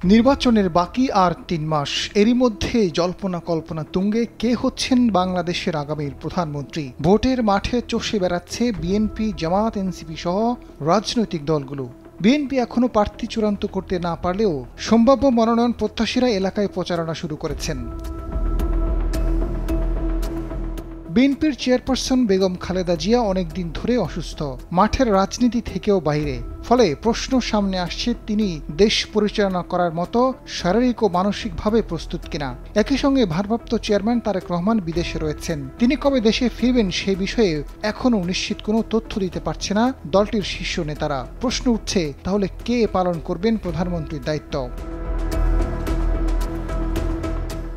নির্বাচনের বাকি আর ৩ মাস, এরই মধ্যে জল্পনা কল্পনা তুঙ্গে কে হচ্ছেন বাংলাদেশের আগামীর প্রধানমন্ত্রী। ভোটের মাঠে চষে বেড়াচ্ছে বিএনপি, জামায়াত, এনসিপি সহ রাজনৈতিক দলগুলো। বিএনপি এখনো প্রার্থী চূড়ান্ত করতে না পারলেও সম্ভাব্য মনোনয়ন প্রত্যাশীরা এলাকায় প্রচারণা শুরু করেছেন। বিএনপির চেয়ারপারসন বেগম খালেদা জিয়া অনেকদিন ধরে অসুস্থ, মাঠের রাজনীতি থেকেও বাইরে। ফলে প্রশ্ন সামনে আসছে, তিনি দেশ পরিচালনা করার মতো শারীরিক ও মানসিকভাবে প্রস্তুত কিনা। একই সঙ্গে ভারপ্রাপ্ত চেয়ারম্যান তারেক রহমান বিদেশে রয়েছেন, তিনি কবে দেশে ফিরবেন সে বিষয়ে এখনও নিশ্চিত কোনো তথ্য দিতে পারছে না দলটির শীর্ষ নেতারা। প্রশ্ন উঠছে, তাহলে কে পালন করবেন প্রধানমন্ত্রীর দায়িত্ব?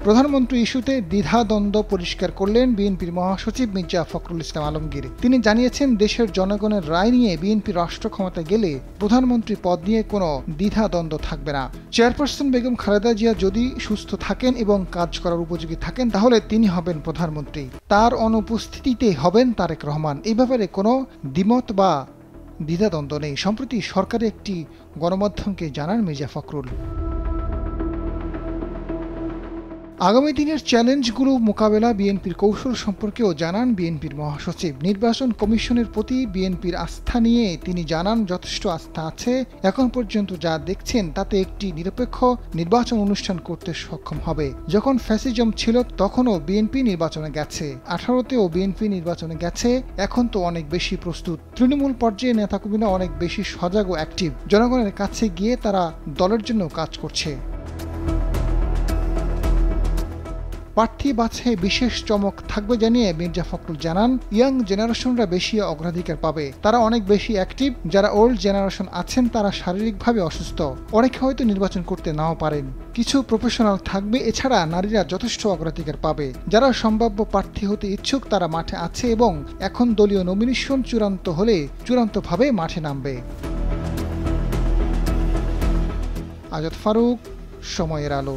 প্রধানমন্ত্রী ইস্যুতে দ্বিধাদ্বন্দ্ব পরিষ্কার করলেন বিএনপির মহাসচিব মির্জা ফখরুল ইসলাম আলমগীর। তিনি জানিয়েছেন, দেশের জনগণের রায় নিয়ে বিএনপি রাষ্ট্র ক্ষমতায় গেলে প্রধানমন্ত্রী পদ নিয়ে কোনো দ্বিধাদ্বন্দ্ব থাকবে না। চেয়ারপারসন বেগম খালেদা জিয়া যদি সুস্থ থাকেন এবং কাজ করার উপযোগী থাকেন, তাহলে তিনি হবেন প্রধানমন্ত্রী। তার অনুপস্থিতিতে হবেন তারেক রহমান। এই ব্যাপারে কোনো দ্বিমত বা দ্বিধাদ্বন্দ্ব নেই। সম্প্রতি সরকারি একটি গণমাধ্যমকে জানান মির্জা ফখরুল। আগামী দিনের চ্যালেঞ্জগুলো মোকাবেলা বিএনপির কৌশল সম্পর্কেও জানান বিএনপির মহাসচিব। নির্বাচন কমিশনের প্রতি বিএনপির আস্থা নিয়ে তিনি জানান, যথেষ্ট আস্থা আছে। এখন পর্যন্ত যা দেখছেন তাতে একটি নিরপেক্ষ নির্বাচন অনুষ্ঠান করতে সক্ষম হবে। যখন ফ্যাসিজম ছিল তখনও বিএনপি নির্বাচনে গেছে, 18তেও বিএনপি নির্বাচনে গেছে, এখন তো অনেক বেশি প্রস্তুত। তৃণমূল পর্যায়ে নেতাকর্মীরা অনেক বেশি সজাগ ও অ্যাক্টিভ। জনগণের কাছে গিয়ে তারা দলের জন্য কাজ করছে। প্রার্থী বাছাই বিশেষ চমক থাকবে জানিয়ে মির্জা ফখরুল জানান, ইয়াং জেনারেশনরা বেশি অগ্রাধিকার পাবে। তারা অনেক বেশি অ্যাক্টিভ। যারা ওল্ড জেনারেশন আছেন তারা শারীরিকভাবে অসুস্থ, অনেকে হয়তো নির্বাচন করতে নাও পারেন। কিছু প্রফেশনাল থাকবে। এছাড়া নারীরা যথেষ্ট অগ্রাধিকার পাবে। যারা সম্ভাব্য প্রার্থী হতে ইচ্ছুক তারা মাঠে আছে এবং এখন দলীয় নমিনেশন চূড়ান্ত হলে চূড়ান্তভাবে মাঠে নামবে। আজাদ ফারুক, সময়ের আলো।